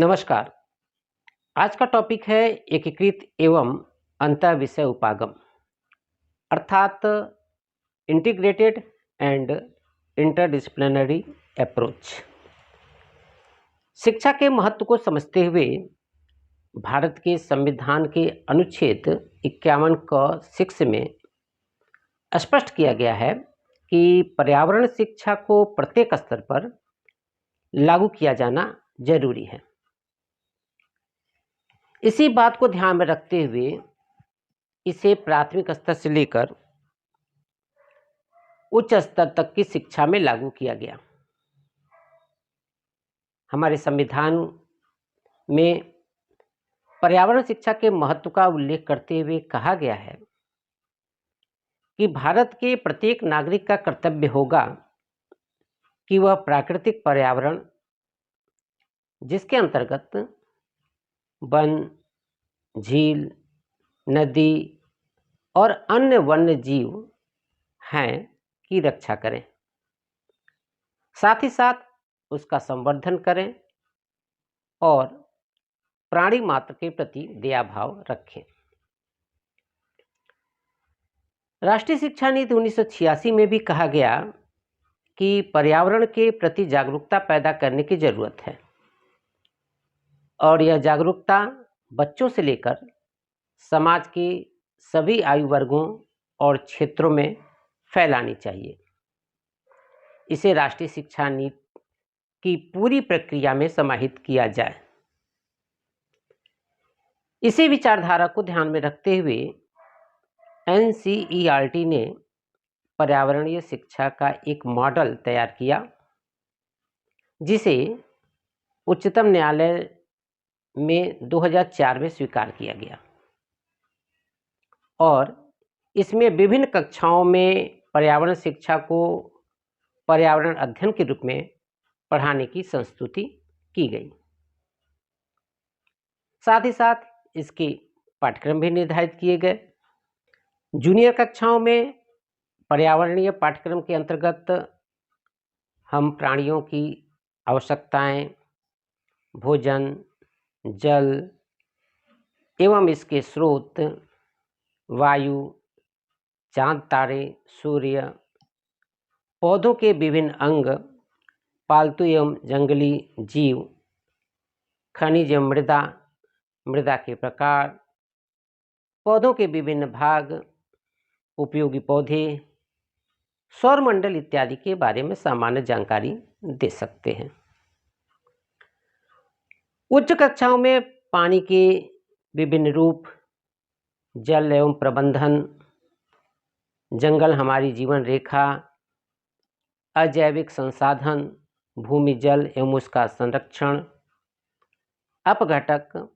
नमस्कार। आज का टॉपिक है एकीकृत एवं अंतर विषय उपागम अर्थात इंटीग्रेटेड एंड इंटरडिसिप्लिनरी अप्रोच। शिक्षा के महत्व को समझते हुए भारत के संविधान के अनुच्छेद 51 क 6 में स्पष्ट किया गया है कि पर्यावरण शिक्षा को प्रत्येक स्तर पर लागू किया जाना जरूरी है। इसी बात को ध्यान में रखते हुए इसे प्राथमिक स्तर से लेकर उच्च स्तर तक की शिक्षा में लागू किया गया। हमारे संविधान में पर्यावरण शिक्षा के महत्व का उल्लेख करते हुए कहा गया है कि भारत के प्रत्येक नागरिक का कर्तव्य होगा कि वह प्राकृतिक पर्यावरण, जिसके अंतर्गत वन, झील, नदी और अन्य वन्य जीव हैं, की रक्षा करें, साथ ही साथ उसका संवर्धन करें और प्राणी मात्र के प्रति दया भाव रखें। राष्ट्रीय शिक्षा नीति 1986 में भी कहा गया कि पर्यावरण के प्रति जागरूकता पैदा करने की जरूरत है और यह जागरूकता बच्चों से लेकर समाज के सभी आयु वर्गों और क्षेत्रों में फैलानी चाहिए। इसे राष्ट्रीय शिक्षा नीति की पूरी प्रक्रिया में समाहित किया जाए। इसी विचारधारा को ध्यान में रखते हुए NCERT ने पर्यावरणीय शिक्षा का एक मॉडल तैयार किया, जिसे उच्चतम न्यायालय में 2004 में स्वीकार किया गया और इसमें विभिन्न कक्षाओं में पर्यावरण शिक्षा को पर्यावरण अध्ययन के रूप में पढ़ाने की संस्तुति की गई। साथ ही साथ इसके पाठ्यक्रम भी निर्धारित किए गए। जूनियर कक्षाओं में पर्यावरणीय पाठ्यक्रम के अंतर्गत हम प्राणियों की आवश्यकताएं, भोजन, जल एवं इसके स्रोत, वायु, चांद तारे, सूर्य, पौधों के विभिन्न अंग, पालतू एवं जंगली जीव, खनिज एवं मृदा, मृदा के प्रकार, पौधों के विभिन्न भाग, उपयोगी पौधे, सौरमंडल इत्यादि के बारे में सामान्य जानकारी दे सकते हैं। उच्च कक्षाओं में पानी के विभिन्न रूप, जल एवं प्रबंधन, जंगल हमारी जीवन रेखा, अजैविक संसाधन, भूमि जल एवं उसका संरक्षण, अपघटक,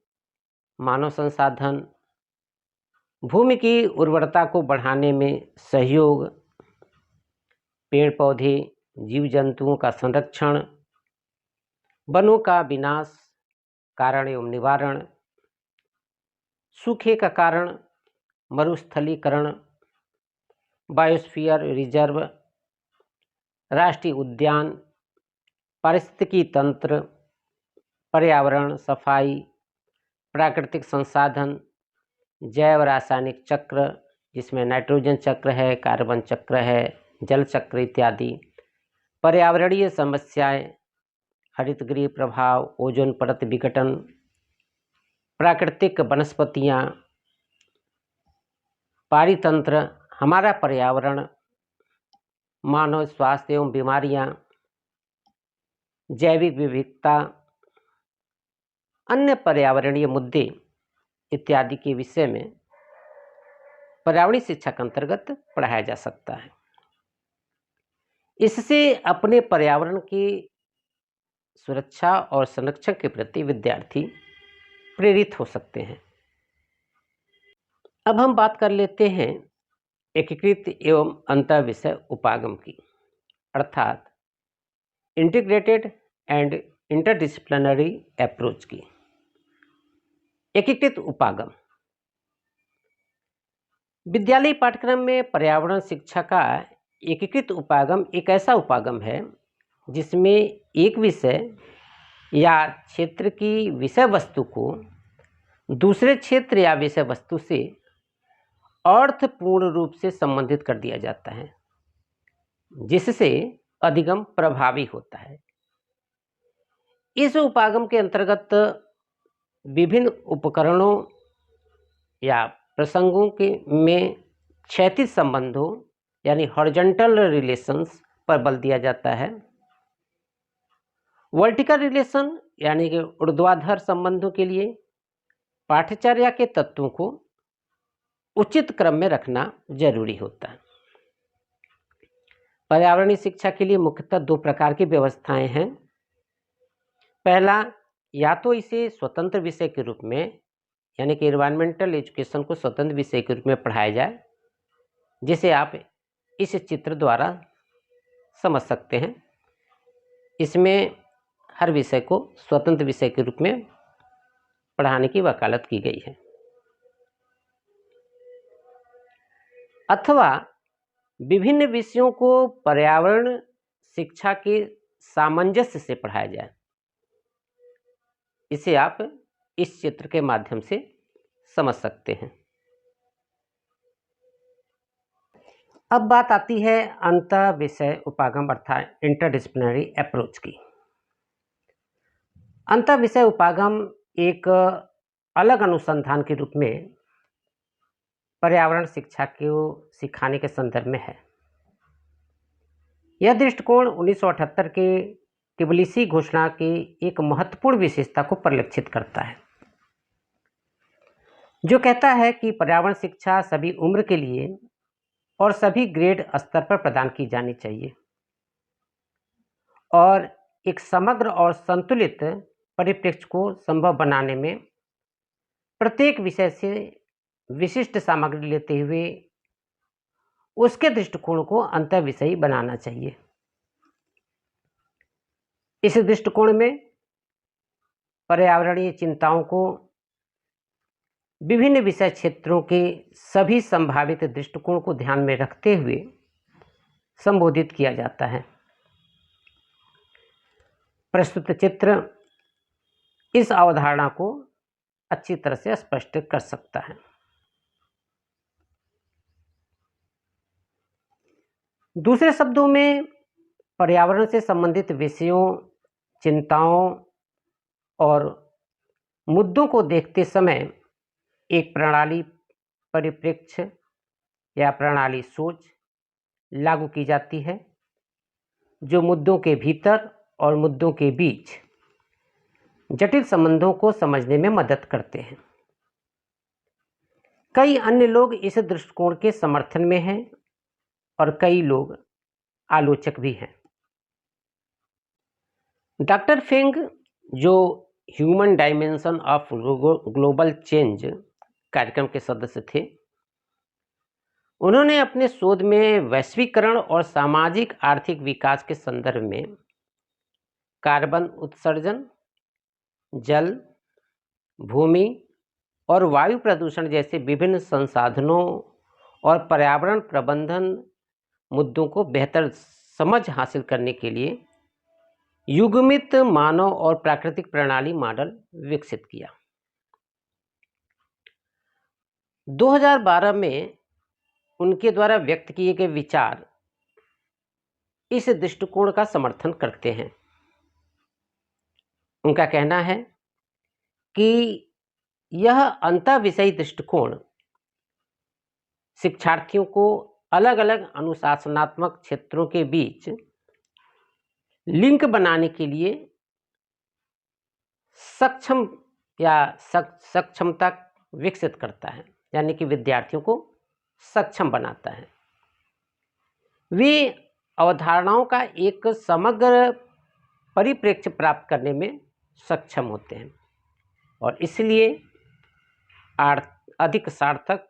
मानव संसाधन, भूमि की उर्वरता को बढ़ाने में सहयोग, पेड़ पौधे, जीव जंतुओं का संरक्षण, वनों का विनाश, कारण एवं निवारण, सूखे का कारण, मरुस्थलीकरण, बायोस्फीयर रिजर्व, राष्ट्रीय उद्यान, पारिस्थितिकी तंत्र, पर्यावरण, सफाई, प्राकृतिक संसाधन, जैव रासायनिक चक्र, जिसमें नाइट्रोजन चक्र है, कार्बन चक्र है, जल चक्र इत्यादि, पर्यावरणीय समस्याएं, हरितगृह प्रभाव, ओजोन परत विघटन, प्राकृतिक वनस्पतियां, पारितंत्र, हमारा पर्यावरण, मानव स्वास्थ्य एवं बीमारियां, जैविक विविधता, अन्य पर्यावरणीय मुद्दे इत्यादि के विषय में पर्यावरणीय शिक्षा के अंतर्गत पढ़ाया जा सकता है। इससे अपने पर्यावरण की सुरक्षा और संरक्षण के प्रति विद्यार्थी प्रेरित हो सकते हैं। अब हम बात कर लेते हैं एकीकृत एवं अंतर विषय उपागम की, अर्थात इंटीग्रेटेड एंड इंटरडिसिप्लिनरी अप्रोच की। एकीकृत उपागम विद्यालय पाठ्यक्रम में पर्यावरण शिक्षा का एकीकृत उपागम एक ऐसा उपागम है जिसमें एक विषय या क्षेत्र की विषय वस्तु को दूसरे क्षेत्र या विषय वस्तु से अर्थपूर्ण रूप से संबंधित कर दिया जाता है, जिससे अधिगम प्रभावी होता है। इस उपागम के अंतर्गत विभिन्न उपकरणों या प्रसंगों के में क्षैतिज संबंधों यानी हॉरिजॉन्टल रिलेशंस पर बल दिया जाता है। वर्टिकल रिलेशन यानी कि ऊर्ध्वाधर संबंधों के लिए पाठ्यचर्या के तत्वों को उचित क्रम में रखना जरूरी होता है। पर्यावरणीय शिक्षा के लिए मुख्यतः दो प्रकार की व्यवस्थाएं हैं। पहला, या तो इसे स्वतंत्र विषय के रूप में यानी कि एनवायरमेंटल एजुकेशन को स्वतंत्र विषय के रूप में पढ़ाया जाए, जिसे आप इस चित्र द्वारा समझ सकते हैं। इसमें हर विषय को स्वतंत्र विषय के रूप में पढ़ाने की वकालत की गई है। अथवा विभिन्न विषयों को पर्यावरण शिक्षा के सामंजस्य से पढ़ाया जाए। इसे आप इस चित्र के माध्यम से समझ सकते हैं। अब बात आती है अंतर विषय उपागम अर्थात इंटरडिसिप्लिनरी अप्रोच की। अंतर विषय उपागम एक अलग अनुसंधान के रूप में पर्यावरण शिक्षा को सिखाने के संदर्भ में है। यह दृष्टिकोण 1978 के टिबिलिसी घोषणा की एक महत्वपूर्ण विशेषता को परिलक्षित करता है, जो कहता है कि पर्यावरण शिक्षा सभी उम्र के लिए और सभी ग्रेड स्तर पर प्रदान की जानी चाहिए और एक समग्र और संतुलित परिप्रेक्ष्य को संभव बनाने में प्रत्येक विषय से विशिष्ट सामग्री लेते हुए उसके दृष्टिकोण को अंतर्विषयी बनाना चाहिए। इस दृष्टिकोण में पर्यावरणीय चिंताओं को विभिन्न विषय क्षेत्रों के सभी संभावित दृष्टिकोण को ध्यान में रखते हुए संबोधित किया जाता है। प्रस्तुत चित्र इस अवधारणा को अच्छी तरह से स्पष्ट कर सकता है। दूसरे शब्दों में पर्यावरण से संबंधित विषयों, चिंताओं और मुद्दों को देखते समय एक प्रणाली परिप्रेक्ष्य या प्रणाली सोच लागू की जाती है, जो मुद्दों के भीतर और मुद्दों के बीच जटिल संबंधों को समझने में मदद करते हैं। कई अन्य लोग इस दृष्टिकोण के समर्थन में हैं और कई लोग आलोचक भी हैं। डॉक्टर फेंग, जो human dimension of global change कार्यक्रम के सदस्य थे, उन्होंने अपने शोध में वैश्वीकरण और सामाजिक आर्थिक विकास के संदर्भ में कार्बन उत्सर्जन, जल, भूमि और वायु प्रदूषण जैसे विभिन्न संसाधनों और पर्यावरण प्रबंधन मुद्दों को बेहतर समझ हासिल करने के लिए युग्मित मानव और प्राकृतिक प्रणाली मॉडल विकसित किया। 2012 में उनके द्वारा व्यक्त किए गए विचार इस दृष्टिकोण का समर्थन करते हैं। उनका कहना है कि यह अंतःविषयी दृष्टिकोण शिक्षार्थियों को अलग अलग अनुशासनात्मक क्षेत्रों के बीच लिंक बनाने के लिए सक्षम या सक्षमता विकसित करता है, यानी कि विद्यार्थियों को सक्षम बनाता है। वे अवधारणाओं का एक समग्र परिप्रेक्ष्य प्राप्त करने में सक्षम होते हैं और इसलिए अधिक सार्थक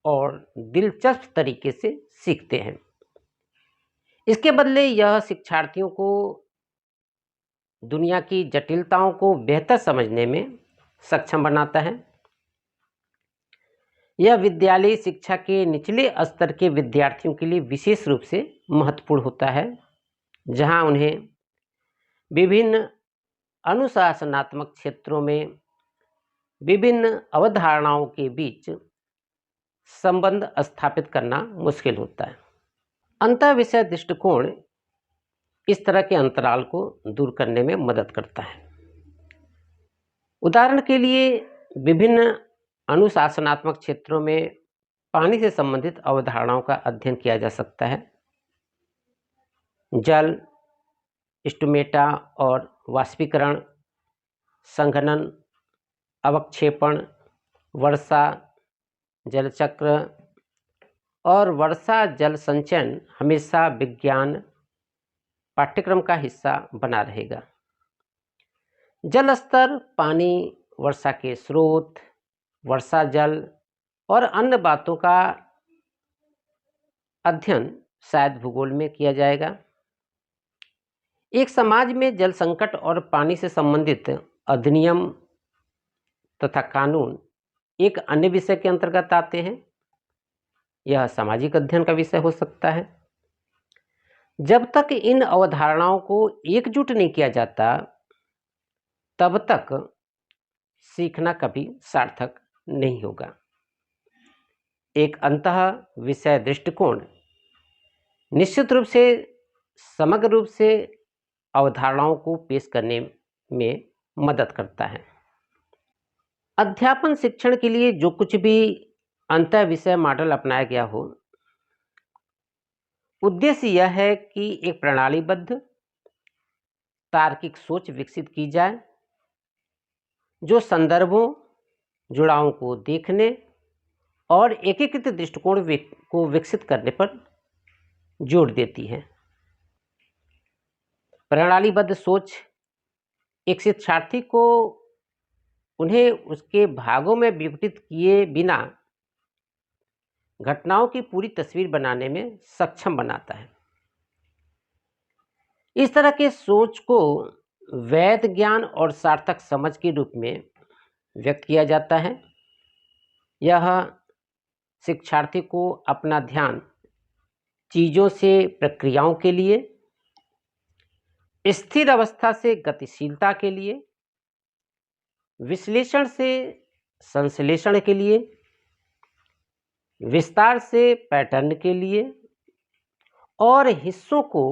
और दिलचस्प तरीके से सीखते हैं। इसके बदले यह शिक्षार्थियों को दुनिया की जटिलताओं को बेहतर समझने में सक्षम बनाता है। यह विद्यालयी शिक्षा के निचले स्तर के विद्यार्थियों के लिए विशेष रूप से महत्वपूर्ण होता है, जहां उन्हें विभिन्न अनुशासनात्मक क्षेत्रों में विभिन्न अवधारणाओं के बीच संबंध स्थापित करना मुश्किल होता है। अंतःविषय दृष्टिकोण इस तरह के अंतराल को दूर करने में मदद करता है। उदाहरण के लिए विभिन्न अनुशासनात्मक क्षेत्रों में पानी से संबंधित अवधारणाओं का अध्ययन किया जा सकता है। जल, स्टोमेटा और वाष्पीकरण, संघनन, अवक्षेपण, वर्षा, जलचक्र और वर्षा जल संचयन हमेशा विज्ञान पाठ्यक्रम का हिस्सा बना रहेगा। जल स्तर, पानी, वर्षा के स्रोत, वर्षा जल और अन्य बातों का अध्ययन शायद भूगोल में किया जाएगा। एक समाज में जल संकट और पानी से संबंधित अधिनियम तथा कानून एक अन्य विषय के अंतर्गत आते हैं। यह सामाजिक अध्ययन का विषय हो सकता है। जब तक इन अवधारणाओं को एकजुट नहीं किया जाता, तब तक सीखना कभी सार्थक नहीं होगा। एक अंतः विषय दृष्टिकोण निश्चित रूप से समग्र रूप से अवधारणाओं को पेश करने में मदद करता है। अध्यापन शिक्षण के लिए जो कुछ भी अंतः विषय मॉडल अपनाया गया हो, उद्देश्य यह है कि एक प्रणालीबद्ध तार्किक सोच विकसित की जाए जो संदर्भों, जुड़ावों को देखने और एकीकृत दृष्टिकोण को विकसित करने पर जोर देती है। प्रणालीबद्ध सोच एक शिक्षार्थी को उन्हें उसके भागों में विघटित किए बिना घटनाओं की पूरी तस्वीर बनाने में सक्षम बनाता है। इस तरह के सोच को वैध ज्ञान और सार्थक समझ के रूप में व्यक्त किया जाता है। यह शिक्षार्थी को अपना ध्यान चीज़ों से प्रक्रियाओं के लिए, स्थिर अवस्था से गतिशीलता के लिए, विश्लेषण से संश्लेषण के लिए, विस्तार से पैटर्न के लिए और हिस्सों को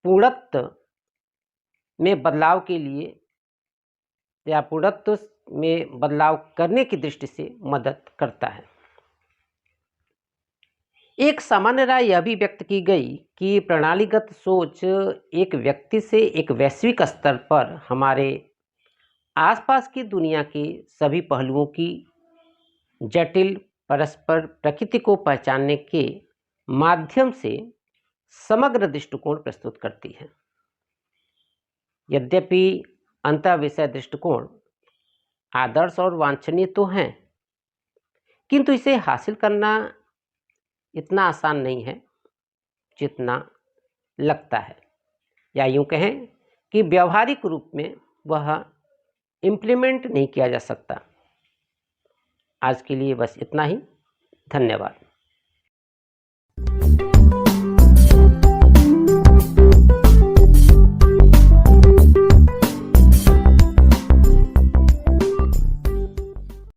पूर्णत्व में बदलाव के लिए या पूर्णत्व में बदलाव करने की दृष्टि से मदद करता है। एक सामान्य राय यह भी व्यक्त की गई कि प्रणालीगत सोच एक व्यक्ति से एक वैश्विक स्तर पर हमारे आसपास की दुनिया के सभी पहलुओं की जटिल परस्पर प्रकृति को पहचानने के माध्यम से समग्र दृष्टिकोण प्रस्तुत करती है। यद्यपि अंतःविषय दृष्टिकोण आदर्श और वांछनीय तो हैं, किंतु इसे हासिल करना इतना आसान नहीं है जितना लगता है, या यूँ कहें कि व्यावहारिक रूप में वह इम्प्लीमेंट नहीं किया जा सकता। आज के लिए बस इतना ही। धन्यवाद।